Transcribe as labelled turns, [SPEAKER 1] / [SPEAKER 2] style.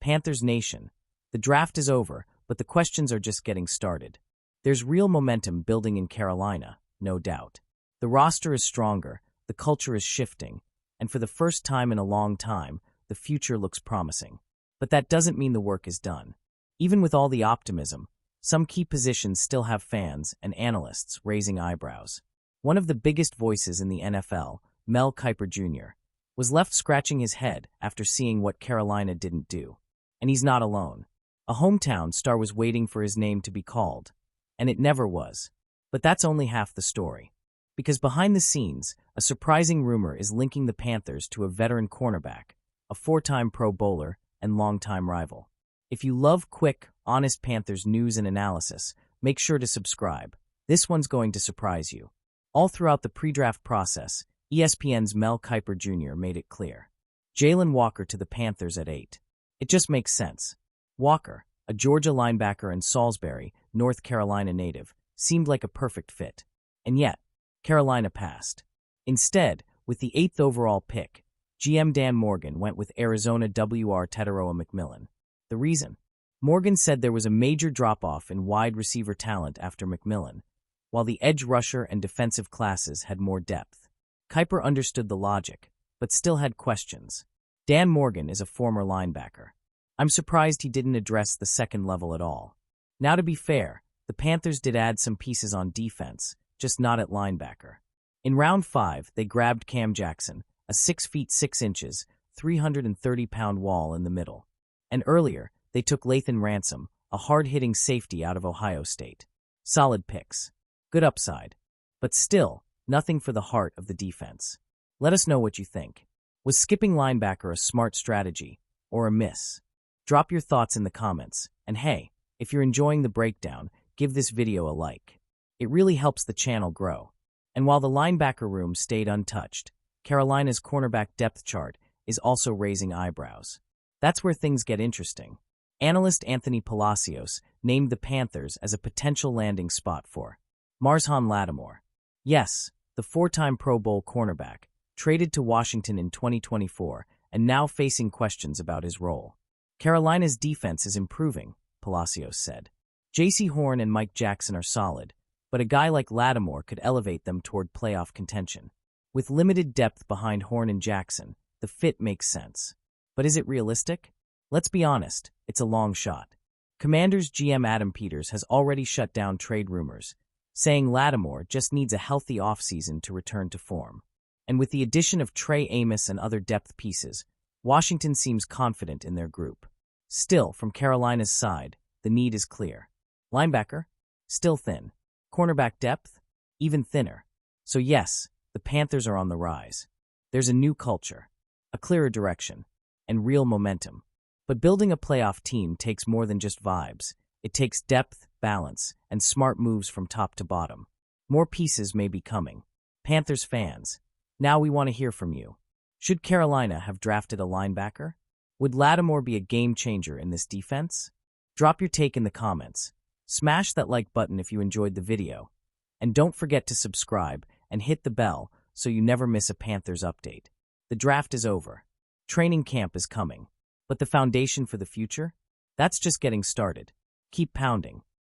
[SPEAKER 1] Panthers Nation. The draft is over, but the questions are just getting started. There's real momentum building in Carolina, no doubt. The roster is stronger, the culture is shifting, and for the first time in a long time, the future looks promising. But that doesn't mean the work is done. Even with all the optimism, some key positions still have fans and analysts raising eyebrows. One of the biggest voices in the NFL, Mel Kiper Jr., was left scratching his head after seeing what Carolina didn't do. And he's not alone. A hometown star was waiting for his name to be called, and it never was. But that's only half the story. Because behind the scenes, a surprising rumor is linking the Panthers to a veteran cornerback, a four-time Pro Bowler and longtime rival. If you love quick, honest Panthers news and analysis, make sure to subscribe. This one's going to surprise you. All throughout the pre-draft process, ESPN's Mel Kiper Jr. made it clear. Jalen Walker to the Panthers at 8. It just makes sense. Walker, a Georgia linebacker and Salisbury, North Carolina native, seemed like a perfect fit. And yet, Carolina passed. Instead, with the 8th overall pick, GM Dan Morgan went with Arizona WR Tetaroa McMillan. The reason? Morgan said there was a major drop-off in wide receiver talent after McMillan, while the edge rusher and defensive classes had more depth. Kiper understood the logic, but still had questions. Dan Morgan is a former linebacker. I'm surprised he didn't address the second level at all. Now, to be fair, the Panthers did add some pieces on defense, just not at linebacker. In round 5, they grabbed Cam Jackson, a 6 feet 6 inches, 330-pound wall in the middle. And earlier, they took Lathan Ransom, a hard-hitting safety out of Ohio State. Solid picks. Good upside. But still, nothing for the heart of the defense. Let us know what you think. Was skipping linebacker a smart strategy, or a miss? Drop your thoughts in the comments, and hey, if you're enjoying the breakdown, give this video a like. It really helps the channel grow. And while the linebacker room stayed untouched, Carolina's cornerback depth chart is also raising eyebrows. That's where things get interesting. Analyst Anthony Palacios named the Panthers as a potential landing spot for Marshawn Lattimore. Yes, the 4-time Pro Bowl cornerback, traded to Washington in 2024 and now facing questions about his role. Carolina's defense is improving, Palacios said. J.C. Horn and Mike Jackson are solid, but a guy like Lattimore could elevate them toward playoff contention. With limited depth behind Horn and Jackson, the fit makes sense. But is it realistic? Let's be honest, it's a long shot. Commanders GM Adam Peters has already shut down trade rumors, saying Lattimore just needs a healthy offseason to return to form. And with the addition of Trey Amos and other depth pieces, Washington seems confident in their group. Still, from Carolina's side, the need is clear. Linebacker? Still thin. Cornerback depth? Even thinner. So yes, the Panthers are on the rise. There's a new culture, a clearer direction, and real momentum. But building a playoff team takes more than just vibes. It takes depth, balance, and smart moves from top to bottom. More pieces may be coming. Panthers fans, now we want to hear from you. Should Carolina have drafted a linebacker? Would Lattimore be a game changer in this defense? Drop your take in the comments. Smash that like button if you enjoyed the video. And don't forget to subscribe and hit the bell so you never miss a Panthers update. The draft is over. Training camp is coming. But the foundation for the future? That's just getting started. Keep pounding.